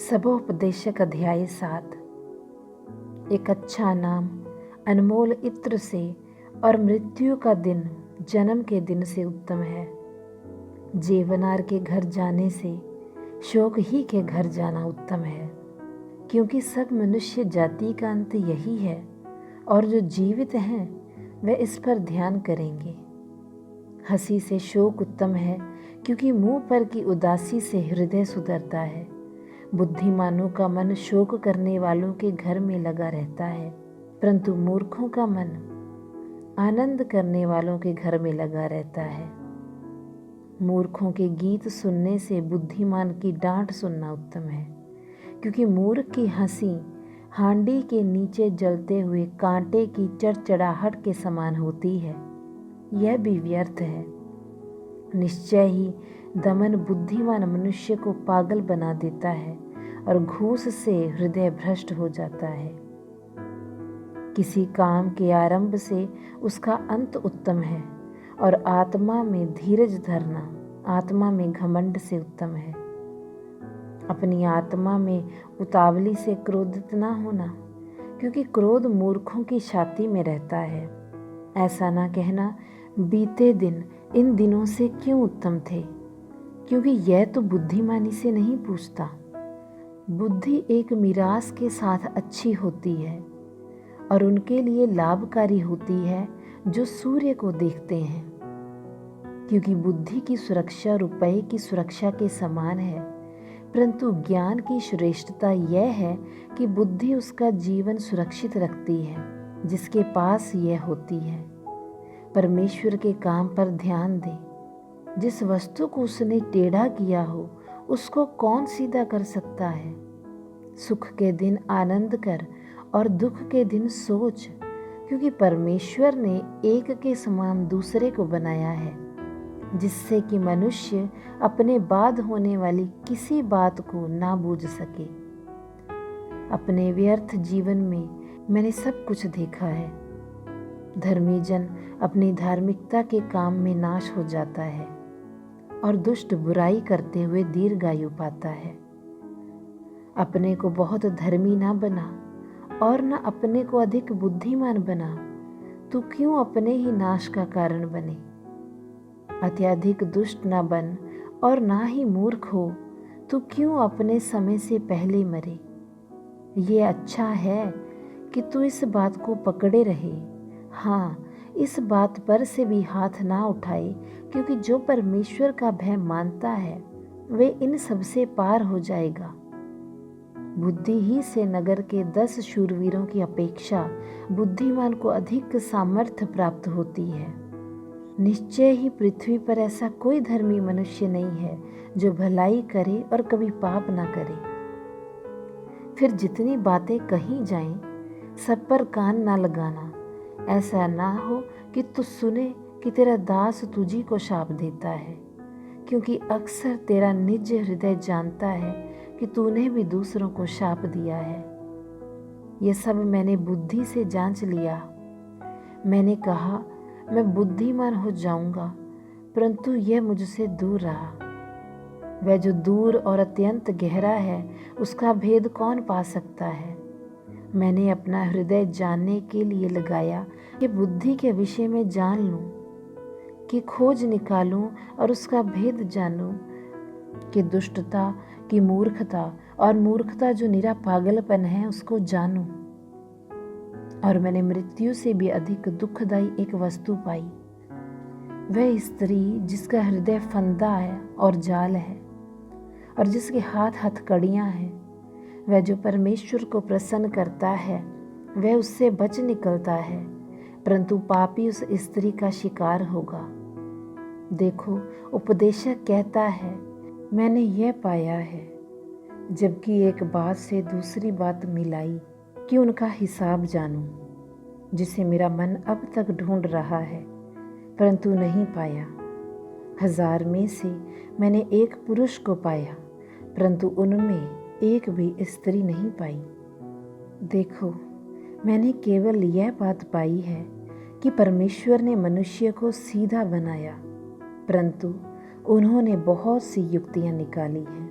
सबोपदेशक अध्याय 7। एक अच्छा नाम अनमोल इत्र से और मृत्यु का दिन जन्म के दिन से उत्तम है। जेवनार के घर जाने से शोक ही के घर जाना उत्तम है, क्योंकि सब मनुष्य जाति का अंत यही है और जो जीवित हैं वे इस पर ध्यान करेंगे। हंसी से शोक उत्तम है, क्योंकि मुंह पर की उदासी से हृदय सुधरता है। बुद्धिमानों का मन शोक करने वालों के घर में लगा रहता है, परंतु मूर्खों का मन आनंद करने वालों के घर में लगा रहता है। मूर्खों के गीत सुनने से बुद्धिमान की डांट सुनना उत्तम है, क्योंकि मूर्ख की हंसी हांडी के नीचे जलते हुए कांटे की चड़चड़ाहट के समान होती है। यह भी व्यर्थ है। निश्चय ही दमन बुद्धिमान मनुष्य को पागल बना देता है और घूस से हृदय भ्रष्ट हो जाता है। किसी काम के आरंभ से उसका अंत उत्तम है और आत्मा में धीरज धरना आत्मा में घमंड से उत्तम है। अपनी आत्मा में उतावली से क्रोधित न होना, क्योंकि क्रोध मूर्खों की छाती में रहता है। ऐसा ना कहना बीते दिन इन दिनों से क्यों उत्तम थे, क्योंकि यह तो बुद्धिमानी से नहीं पूछता। बुद्धि एक मिरास के साथ अच्छी होती है और उनके लिए लाभकारी होती है जो सूर्य को देखते हैं, क्योंकि बुद्धि की सुरक्षा रुपये की सुरक्षा के समान है। परंतु ज्ञान की श्रेष्ठता यह है कि बुद्धि उसका जीवन सुरक्षित रखती है जिसके पास यह होती है। परमेश्वर के काम पर ध्यान दे। जिस वस्तु को उसने टेढ़ा किया हो उसको कौन सीधा कर सकता है। सुख के दिन आनंद कर और दुख के दिन सोच, क्योंकि परमेश्वर ने एक के समान दूसरे को बनाया है, जिससे कि मनुष्य अपने बाद होने वाली किसी बात को ना बूझ सके। अपने व्यर्थ जीवन में मैंने सब कुछ देखा है। धर्मी जन अपनी धार्मिकता के काम में नाश हो जाता है और दुष्ट बुराई करते हुए दीर्घायु पाता है। अपने को बहुत धर्मी ना बना और न अपने को अधिक बुद्धिमान बना। तू क्यों अपने ही नाश का कारण बने। अत्यधिक दुष्ट ना बन और ना ही मूर्ख हो। तू क्यों अपने समय से पहले मरे। ये अच्छा है कि तू इस बात को पकड़े रहे। हाँ, इस बात पर से भी हाथ ना उठाए, क्योंकि जो परमेश्वर का भय मानता है वे इन सबसे पार हो जाएगा। बुद्धि ही से नगर के 10 शूरवीरों की अपेक्षा बुद्धिमान को अधिक सामर्थ्य प्राप्त होती है। निश्चय ही पृथ्वी पर ऐसा कोई धर्मी मनुष्य नहीं है जो भलाई करे और कभी पाप ना करे। फिर जितनी बातें कही जाएं, सब पर कान ना लगाना। ऐसा ना हो कि तू सुने कि तेरा दास तुझी को शाप देता है, क्योंकि अक्सर तेरा निज हृदय जानता है कि तूने भी दूसरों को शाप दिया है। ये सब मैंने बुद्धि से जांच लिया। मैंने कहा मैं बुद्धिमान हो जाऊंगा, परंतु यह मुझसे दूर रहा। वह जो दूर और अत्यंत गहरा है उसका भेद कौन पा सकता है। मैंने अपना हृदय जानने के लिए लगाया कि बुद्धि के विषय में जान लूं, कि खोज निकालूं और उसका भेद जानूं, कि दुष्टता की मूर्खता और मूर्खता जो निरा पागलपन है उसको जानूं। और मैंने मृत्यु से भी अधिक दुखदायी एक वस्तु पाई। वह स्त्री जिसका हृदय फंदा है और जाल है और जिसके हाथ हथकड़ियां हैं। वह जो परमेश्वर को प्रसन्न करता है वह उससे बच निकलता है, परंतु पापी उस स्त्री का शिकार होगा। देखो, उपदेशक कहता है मैंने यह पाया है, जबकि एक बात से दूसरी बात मिलाई कि उनका हिसाब जानूं, जिसे मेरा मन अब तक ढूंढ रहा है परंतु नहीं पाया। 1000 में से मैंने एक पुरुष को पाया, परंतु उनमें एक भी स्त्री नहीं पाई। देखो, मैंने केवल यह बात पाई है कि परमेश्वर ने मनुष्य को सीधा बनाया, परंतु उन्होंने बहुत सी युक्तियां निकाली हैं।